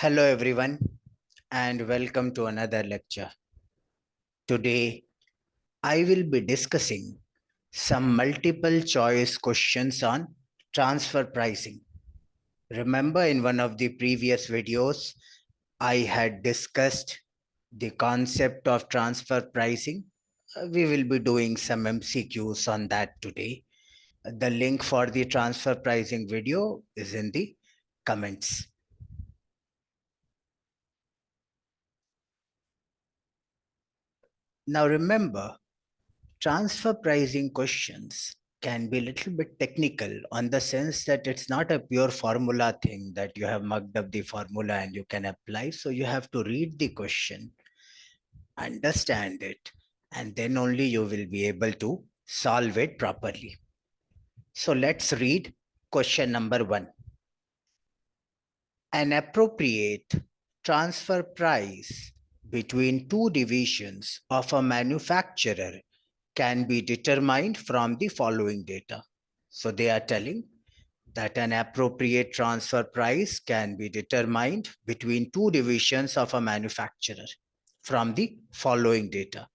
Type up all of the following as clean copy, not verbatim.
Hello everyone and welcome to another lecture. Today I will be discussing some multiple choice questions on transfer pricing. Remember in one of the previous videos I had discussed the concept of transfer pricing. We will be doing some MCQs on that today. The link for the transfer pricing video is in the comments. Now remember, transfer pricing questions can be a little bit technical on the sense that it's not a pure formula thing that you have mugged up the formula and you can apply. So you have to read the question, understand it, and then only you will be able to solve it properly. So let's read question number 1. An appropriate transfer price between two divisions of a manufacturer can be determined from the following data. So they are telling that an appropriate transfer price can be determined between two divisions of a manufacturer from the following data.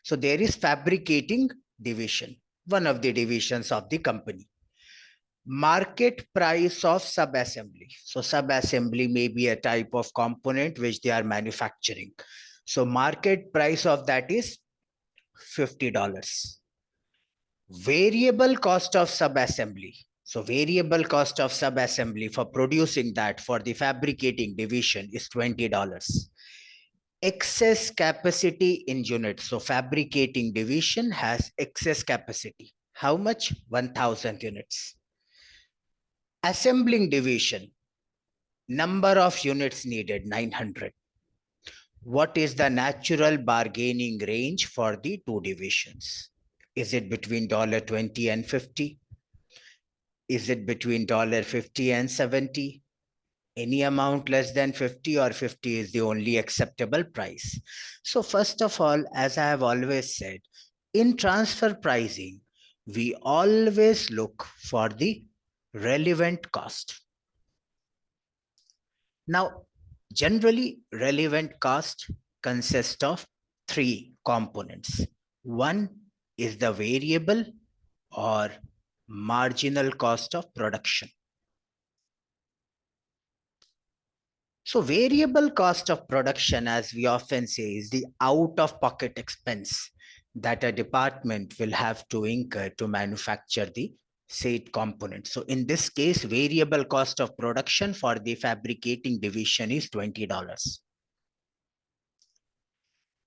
So there is fabricating division, one of the divisions of the company. Market price of subassembly. So subassembly may be a type of component which they are manufacturing. So market price of that is $50. Variable cost of subassembly. So variable cost of subassembly for producing that for the fabricating division is $20. Excess capacity in units. So fabricating division has excess capacity. How much? 1000 units. Assembling division. Number of units needed, 900. What is the natural bargaining range for the two divisions? Is it between $20 and 50? Is it between $50 and 70? Any amount less than 50 or 50 is the only acceptable price. So first of all, as I have always said, in transfer pricing, we always look for the relevant cost. Now, generally, relevant cost consists of three components. One is the variable or marginal cost of production. So variable cost of production, as we often say, is the out-of-pocket expense that a department will have to incur to manufacture the said component. So in this case, variable cost of production for the fabricating division is $20.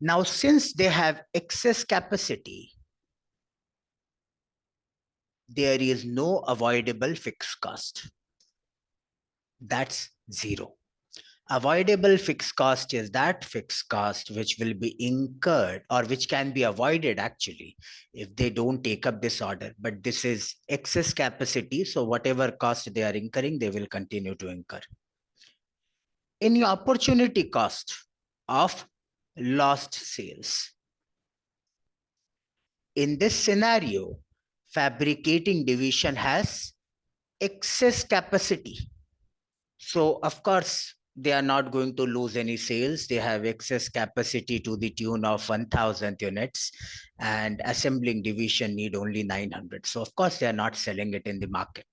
Now, since they have excess capacity, there is no avoidable fixed cost. That's zero. Avoidable fixed cost is that fixed cost which will be incurred or which can be avoided actually if they don't take up this order. But this is excess capacity. So whatever cost they are incurring, they will continue to incur. Any opportunity cost of lost sales. In this scenario, fabricating division has excess capacity. So of course, they are not going to lose any sales. They have excess capacity to the tune of 1000 units and assembling division need only 900. So of course, they are not selling it in the market.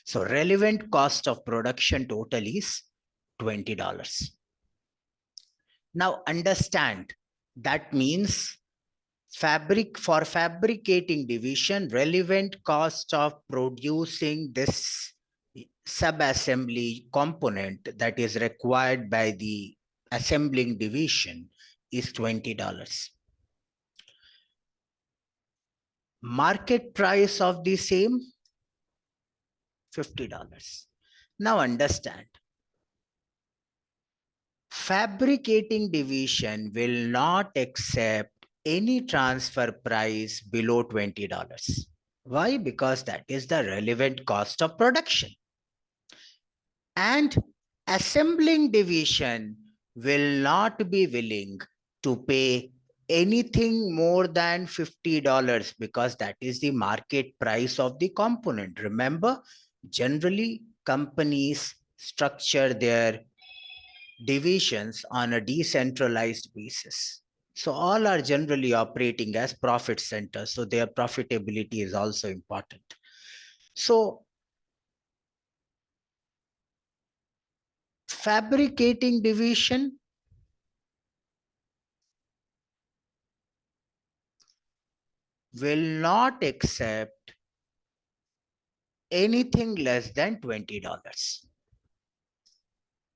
So relevant cost of production total is $20. Now understand that means for fabricating division, relevant cost of producing this subassembly component that is required by the assembling division is $20. Market price of the same, $50. Now understand, fabricating division will not accept any transfer price below $20. Why? Because that is the relevant cost of production. And assembling division will not be willing to pay anything more than $50 because that is the market price of the component. Remember, generally companies structure their divisions on a decentralized basis. So all are generally operating as profit centers. So their profitability is also important. So fabricating division will not accept anything less than $20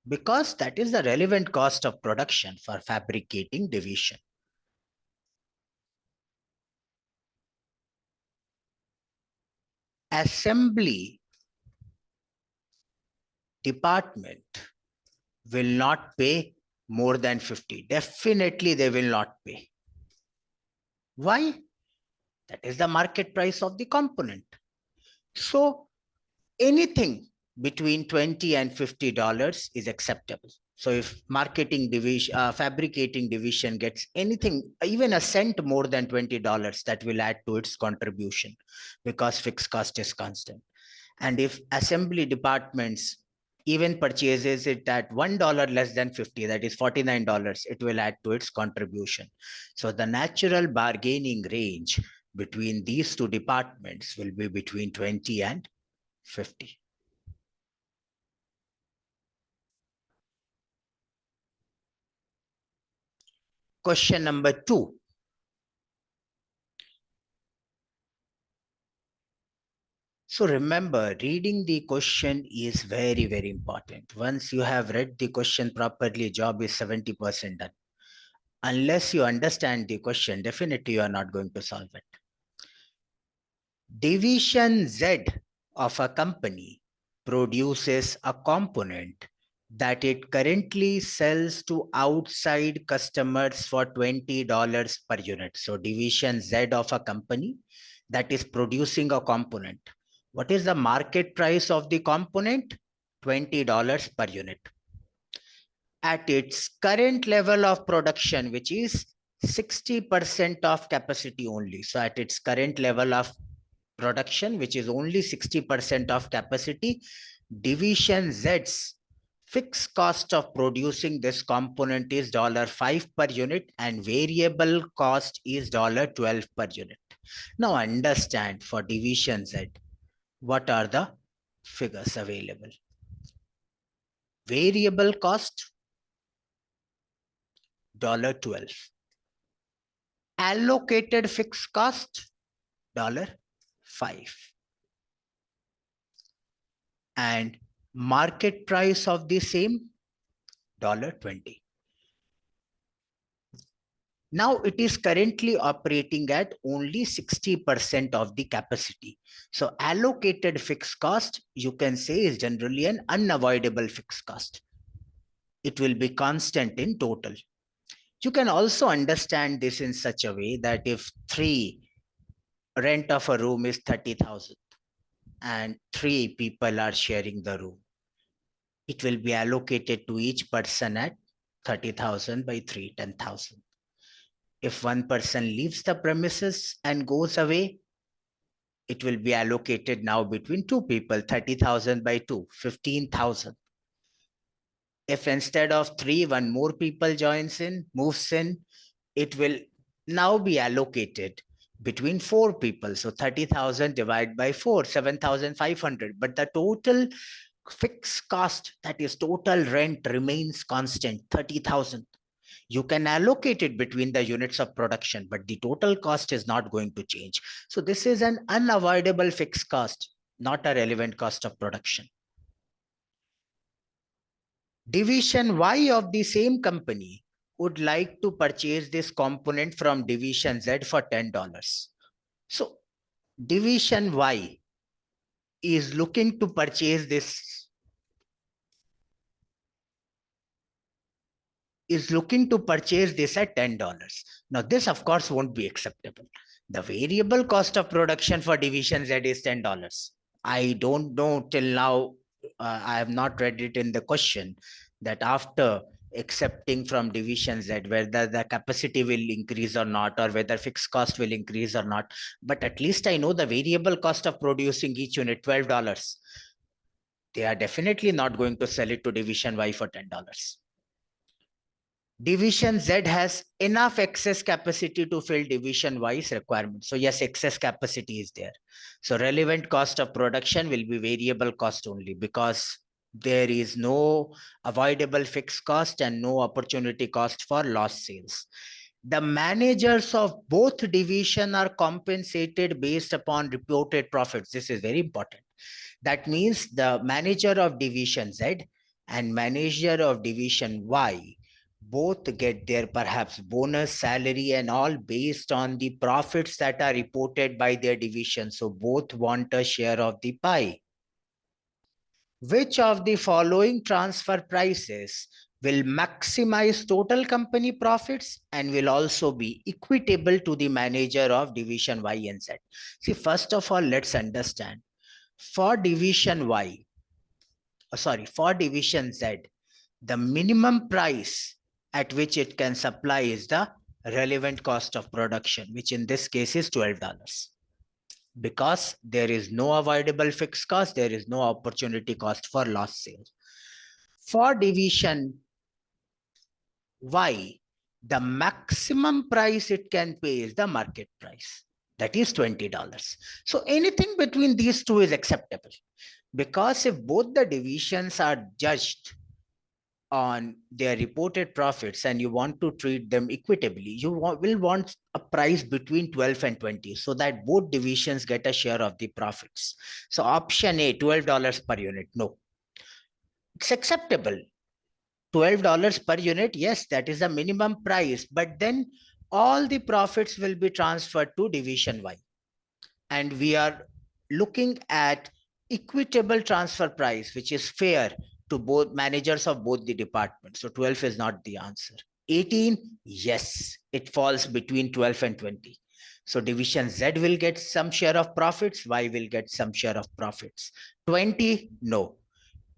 because that is the relevant cost of production for fabricating division. Assembly department will not pay more than 50. Definitely they will not pay. Why? That is the market price of the component. So anything between $20 and $50 is acceptable. So if marketing division, fabricating division gets anything, even a cent more than $20, that will add to its contribution because fixed cost is constant. And if assembly departments even purchases it at $1 less than 50, that is $49, it will add to its contribution. So the natural bargaining range between these two departments will be between 20 and 50. Question number 2. So remember, reading the question is very, very important. Once you have read the question properly, job is 70% done. Unless you understand the question, definitely you are not going to solve it. Division Z of a company produces a component that it currently sells to outside customers for $20 per unit. So division Z of a company that is producing a component. What is the market price of the component? $20 per unit. At its current level of production, which is 60% of capacity only. So at its current level of production, which is only 60% of capacity, division Z's fixed cost of producing this component is $5 per unit and variable cost is $12 per unit. Now understand for division Z, what are the figures available? Variable cost, $12. Allocated fixed cost, $5. And market price of the same, $20. Now it is currently operating at only 60% of the capacity. So allocated fixed cost, you can say, is generally an unavoidable fixed cost. It will be constant in total. You can also understand this in such a way that if rent of a room is 30,000 and 3 people are sharing the room, it will be allocated to each person at 30,000 by 3, 10,000. If one person leaves the premises and goes away, it will be allocated now between 2 people, 30,000 by 2, 15,000. If instead of 3, one more people moves in, it will now be allocated between 4 people. So 30,000 divided by 4, 7,500. But the total fixed cost, that is total rent, remains constant, 30,000. You can allocate it between the units of production, but the total cost is not going to change. So this is an unavoidable fixed cost, not a relevant cost of production. Division Y of the same company would like to purchase this component from division Z for $10. So division Y is looking to purchase this at $10. Now this of course won't be acceptable. The variable cost of production for division Z is $10. I don't know till now, I have not read it in the question, that after accepting from division Z whether the capacity will increase or not, or whether fixed cost will increase or not. But at least I know the variable cost of producing each unit, $12. They are definitely not going to sell it to division Y for $10. Division Z has enough excess capacity to fill division Y's requirement. So yes, excess capacity is there. So relevant cost of production will be variable cost only because there is no avoidable fixed cost and no opportunity cost for lost sales. The managers of both division are compensated based upon reported profits. This is very important. That means the manager of division Z and manager of division Y both get their perhaps bonus, salary and all based on the profits that are reported by their division. So both want a share of the pie. Which of the following transfer prices will maximize total company profits and will also be equitable to the manager of division Y and Z? See, first of all, let's understand. For division Y, for division Z, the minimum price at which it can supply is the relevant cost of production, which in this case is $12. Because there is no avoidable fixed cost, there is no opportunity cost for lost sales. For division Y, the maximum price it can pay is the market price. That is $20. So anything between these two is acceptable. Because if both the divisions are judged on their reported profits and you want to treat them equitably, you will want a price between 12 and 20 so that both divisions get a share of the profits. So option A, $12 per unit, no. It's acceptable. $12 per unit, yes, that is the minimum price, but then all the profits will be transferred to division Y. And we are looking at equitable transfer price, which is fair to both managers of both the departments. So 12 is not the answer. 18, yes, it falls between 12 and 20. So division Z will get some share of profits, Y will get some share of profits. 20, no.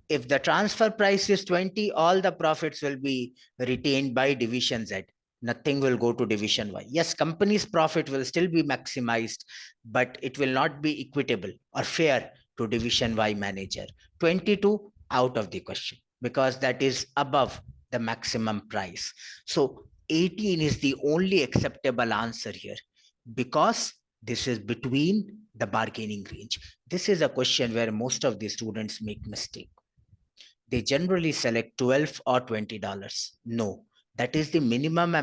If the transfer price is 20, all the profits will be retained by division Z. Nothing will go to division Y. Yes, company's profit will still be maximized, but it will not be equitable or fair to division Y manager. 22, out of the question, because that is above the maximum price. So 18 is the only acceptable answer here, because this is between the bargaining range. This is a question where most of the students make mistake. They generally select 12 or $20. No, that is the minimum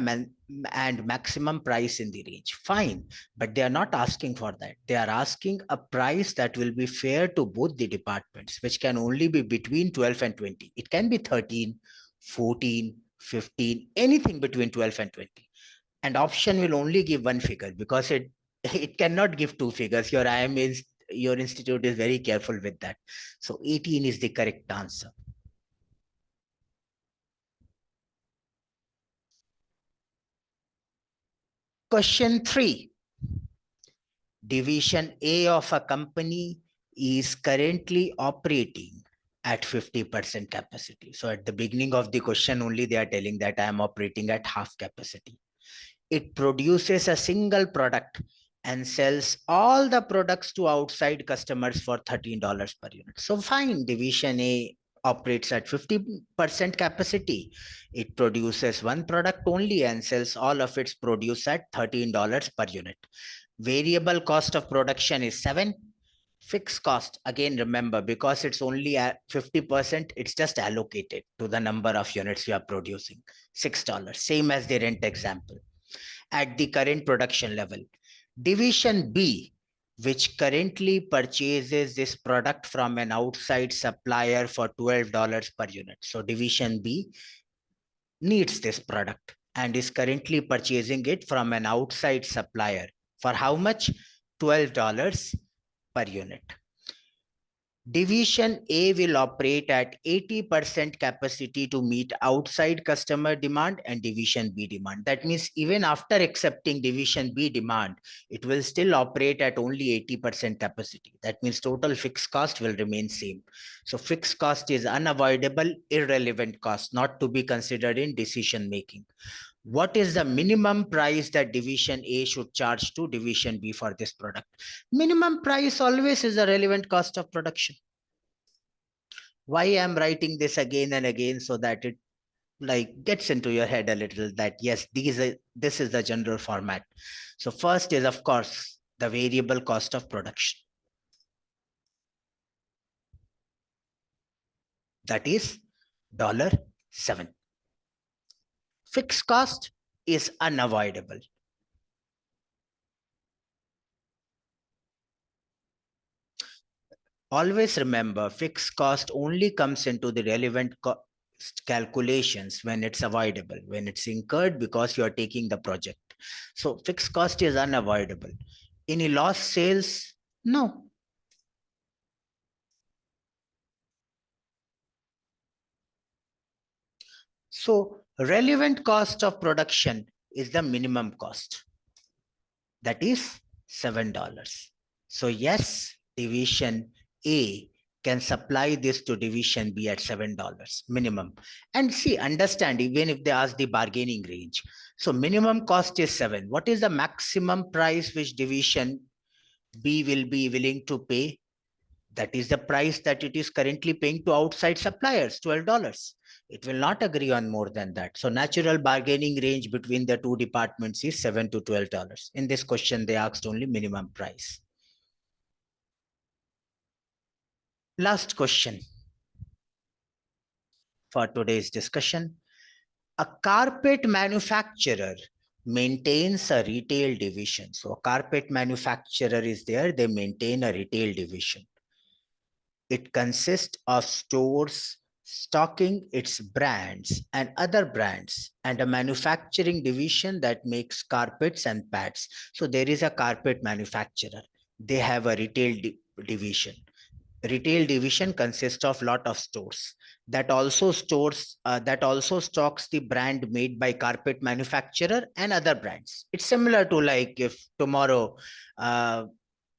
and maximum price in the range. Fine, but they are not asking for that. They are asking a price that will be fair to both the departments, which can only be between 12 and 20. It can be 13, 14, 15, anything between 12 and 20. And option will only give one figure because it cannot give two figures. Your institute is very careful with that. So 18 is the correct answer. Question 3. Division A of a company is currently operating at 50% capacity. So at the beginning of the question only, they are telling that I am operating at half capacity. It produces a single product and sells all the products to outside customers for $13 per unit. So fine, division A operates at 50% capacity. It produces one product only and sells all of its produce at $13 per unit. Variable cost of production is 7. Fixed cost, again, remember, because it's only at 50%, it's just allocated to the number of units you are producing, $6, same as the rent example. At the current production level, division B, which currently purchases this product from an outside supplier for $12 per unit. So division B needs this product and is currently purchasing it from an outside supplier for how much? $12 per unit. Division A will operate at 80% capacity to meet outside customer demand and division B demand. That means even after accepting division B demand, it will still operate at only 80% capacity. That means total fixed cost will remain same. So fixed cost is unavoidable, irrelevant cost, not to be considered in decision making. What is the minimum price that division A should charge to division B for this product? Minimum price always is the relevant cost of production. Why I'm writing this again and again so that it like gets into your head a little that yes, this is the general format. So first is, of course, the variable cost of production. That is $7. Fixed cost is unavoidable. Always remember, fixed cost only comes into the relevant cost calculations when it's avoidable, when it's incurred because you are taking the project. So fixed cost is unavoidable. Any lost sales? No. So relevant cost of production is the minimum cost. That is $7. So yes, division A can supply this to division B at $7 minimum. And see, understand, even if they ask the bargaining range. So minimum cost is 7. What is the maximum price which division B will be willing to pay? That is the price that it is currently paying to outside suppliers, $12. It will not agree on more than that. So natural bargaining range between the two departments is $7 to $12. In this question, they asked only minimum price. Last question for today's discussion. A carpet manufacturer maintains a retail division. So a carpet manufacturer is there, they maintain a retail division. It consists of stores stocking its brands and other brands, and a manufacturing division that makes carpets and pads. So there is a carpet manufacturer. They have a retail division. Retail division consists of lot of stores that also stocks the brand made by carpet manufacturer and other brands. It's similar to like if tomorrow,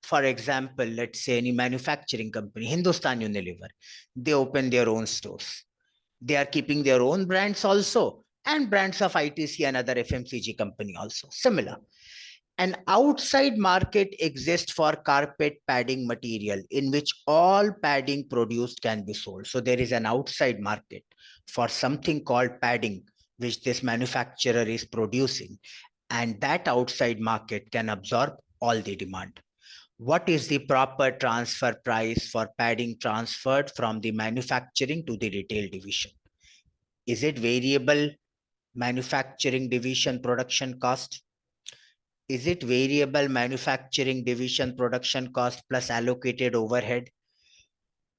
for example, let's say any manufacturing company, Hindustan Unilever, they open their own stores. They are keeping their own brands also, and brands of ITC and other FMCG company also, similar. An outside market exists for carpet padding material in which all padding produced can be sold. So there is an outside market for something called padding, which this manufacturer is producing, and that outside market can absorb all the demand. What is the proper transfer price for padding transferred from the manufacturing to the retail division? Is it variable manufacturing division production cost? Is it variable manufacturing division production cost plus allocated overhead?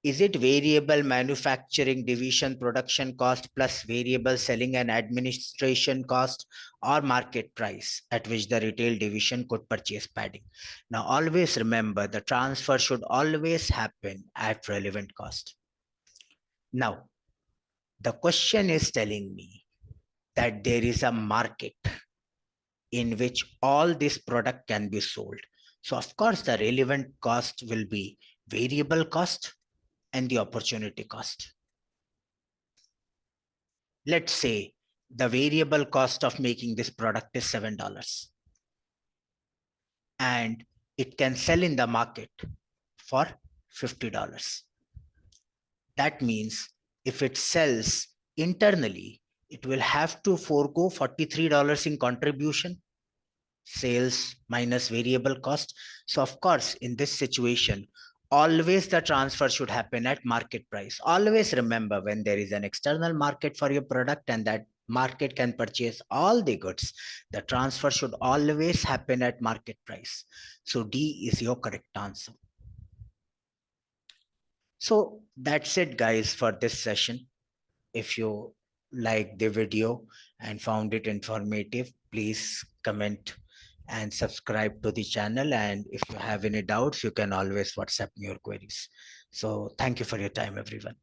Is it variable manufacturing division production cost plus variable selling and administration cost, or market price at which the retail division could purchase padding? Now, always remember, the transfer should always happen at relevant cost. Now, the question is telling me that there is a market in which all this product can be sold. So of course, the relevant cost will be variable cost and the opportunity cost. Let's say the variable cost of making this product is $7 and it can sell in the market for $50. That means if it sells internally, it will have to forego $43 in contribution, sales minus variable cost. So of course, in this situation, always the transfer should happen at market price. Always remember, when there is an external market for your product and that market can purchase all the goods, the transfer should always happen at market price. So D is your correct answer. So that's it, guys, for this session. If you liked the video and found it informative, please comment and subscribe to the channel. And if you have any doubts, you can always WhatsApp me your queries. So thank you for your time, everyone.